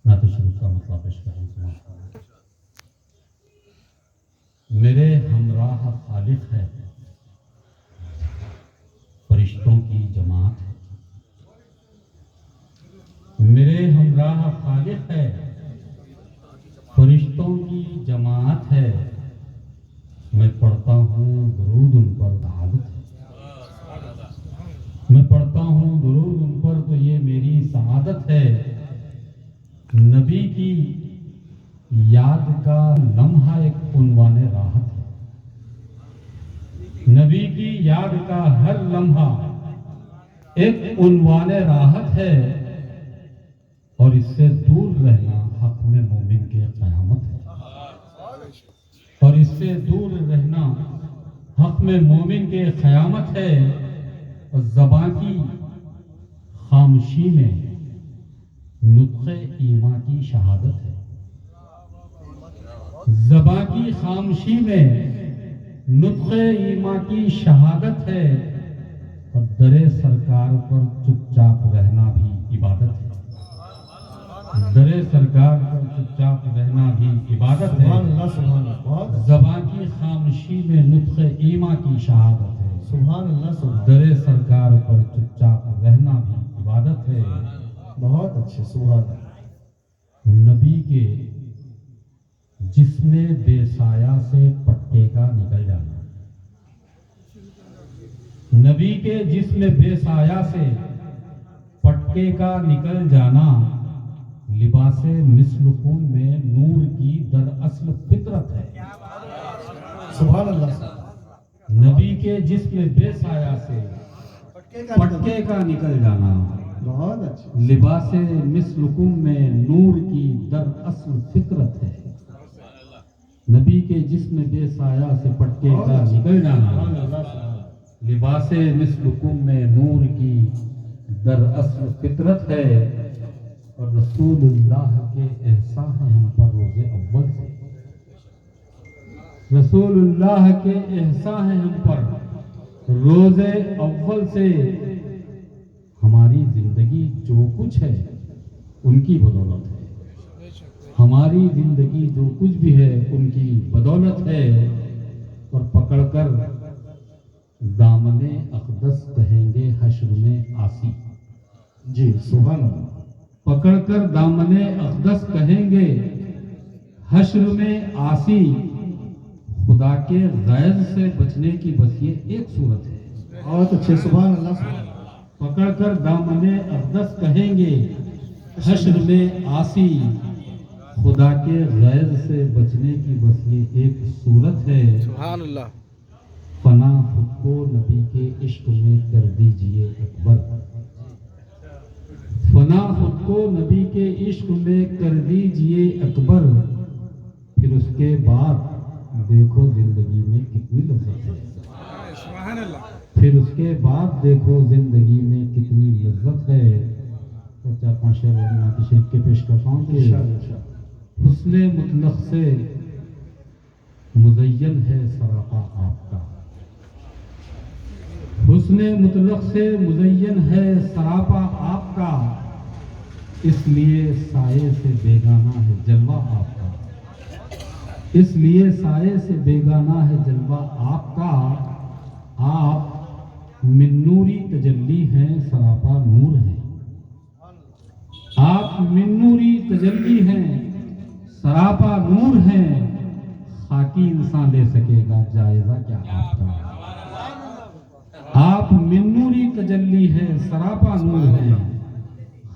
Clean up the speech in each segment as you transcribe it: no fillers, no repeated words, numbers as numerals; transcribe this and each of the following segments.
نعت شریف کا مطلب پیش کریں۔ میرے ہمراہ خالق ہے، فرشتوں کی جماعت ہے۔ میرے ہمراہ خالق ہے، فرشتوں کی جماعت ہے۔ میں پڑھتا ہوں درود ان پر سعادت ہے۔ میں پڑھتا ہوں درود ان پر تو یہ میری سعادت ہے۔ نبی کی یاد کا لمحہ ایک عنوان راحت ہے۔ نبی کی یاد کا ہر لمحہ ایک عنوان راحت ہے، اور اس سے دور رہنا حق میں مومن کی قیامت ہے۔ اور اس سے دور رہنا حق میں مومن کی قیامت ہے۔ اور زبان کی خاموشی میں نطق ایمان کی شہادت ہے۔ زبان کی خاموشی میں نطق ایمان کی شہادت ہے، اور در سرکار پر چپ چاپ رہنا بھی عبادت ہے۔ در سرکار پر چپ چاپ رہنا بھی عبادت ہے۔ زبان کی خاموشی میں نطق ایمان کی شہادت ہے۔ سبحان اللہ۔ در سرکار پر چپ چاپ رہنا بھی عبادت ہے۔ بہت اچھے، سبحان اللہ۔ نبی کے جسم بے سایہ سے پٹکے کا نکل جانا۔ نبی کے جسم بے سایہ سے پٹکے کا نکل جانا، لباس مسلکون میں نور کی دراصل فطرت ہے۔ سبحان اللہ۔ نبی کے جسم بے سایہ سے پٹکے کا نکل جانا، بہت اچھے۔ لباس مسلکون میں نور کی دراصل فطرت ہے۔ نبی کے جسم بے سایہ سے پٹکے کا نکل جانا، لباس مسلکون میں نور کی دراصل فطرت ہے۔ اور رسول اللہ کے احسان ہیں ہم پر روز اول سے۔ رسول اللہ کے احسان ہیں ہم پر روز اول سے۔ ہماری زندگی جو کچھ ہے ان کی بدولت ہے۔ ہماری زندگی جو کچھ بھی ہے ان کی بدولت ہے۔ اور پکڑ کر دامن اقدس کہیں گے حشر میں آسی۔ جی سبحان اللہ۔ پکڑ کر دامن اقدس کہیں گے حشر میں آسی۔ خدا کے غیظ سے بچنے کی بس یہ ایک صورت ہے۔ بہت اچھے، سبحان اللہ۔ پکڑ کر دامن اقدس کہیں گے حشر میں آسی۔ خدا کے غیظ سے بچنے کی بس یہ ایک صورت ہے۔ سبحان اللہ۔ فنا خود کو نبی کے عشق میں کر دیجئے اکبر۔ فنا خود کو نبی کے عشق میں کر دیجئے اکبر۔ پھر اس کے بعد دیکھو زندگی میں کتنی لذت ہے۔ سبحان اللہ۔ پھر اس کے بعد دیکھو زندگی میں کتنی لذت ہے۔ تو 4-5 شعر نعت شریف کے پیش کرتا ہوں کہ حسن مطلق سے مزین ہے سراپا آپ کا۔ حسن مطلق سے مزین ہے سراپا آپ کا، اس لیے سائے سے بیگانہ ہے جلوہ آپ کا۔ اس لیے سائے سے بیگانہ ہے جلوہ آپ کا۔ آپ من نوری تجلی ہیں سراپا نور ہیں۔ آپ من نوری تجلی ہیں سراپا نور ہیں۔ خاکی انسان لے سکے گا جائزہ کیا آپ کا۔ آپ من نوری تجلی ہے سراپا نور ہیں۔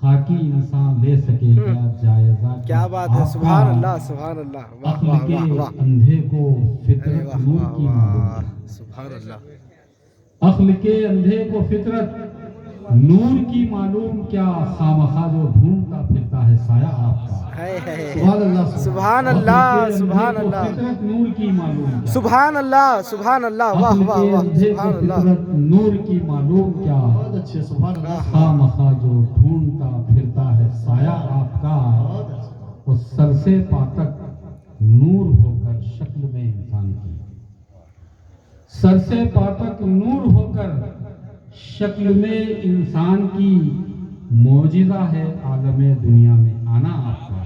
خاکی انسان لے سکے گا جائزہ کیا بات ہے، سبحان اللہ، سبحان اللہ۔ واہ عقل واہ کے واہ واہ۔ اندھے کو ارے فطرت واہ نور واہ کی واہ، معلوم۔ سبحان اللہ۔ عقل کے اندھے کو فطرت نور کی معلوم، کیا خامخواہ جو ڈھونڈتا پھرتا ہے سایہ آپ کا۔ ہے سبحان اللہ۔ سبحان اللہ، سبحان اللہ، فطرت نور کی معلوم، سبحان اللہ، سبحان اللہ، واہ واہ واہ، سبحان اللہ۔ فطرت نور کی معلوم، کیا بہت اچھے، سبحان اللہ۔ خامخواہ جو ڈھونڈتا پھرتا ہے سایہ آپ کا۔ بہت اچھے۔ وہ سر سے پا تک نور ہو کر شکل میں انسان کی، سر سے پا تک نور ہو کر شکل میں انسان کی، معجزہ ہے عالم دنیا میں آنا آپ کا۔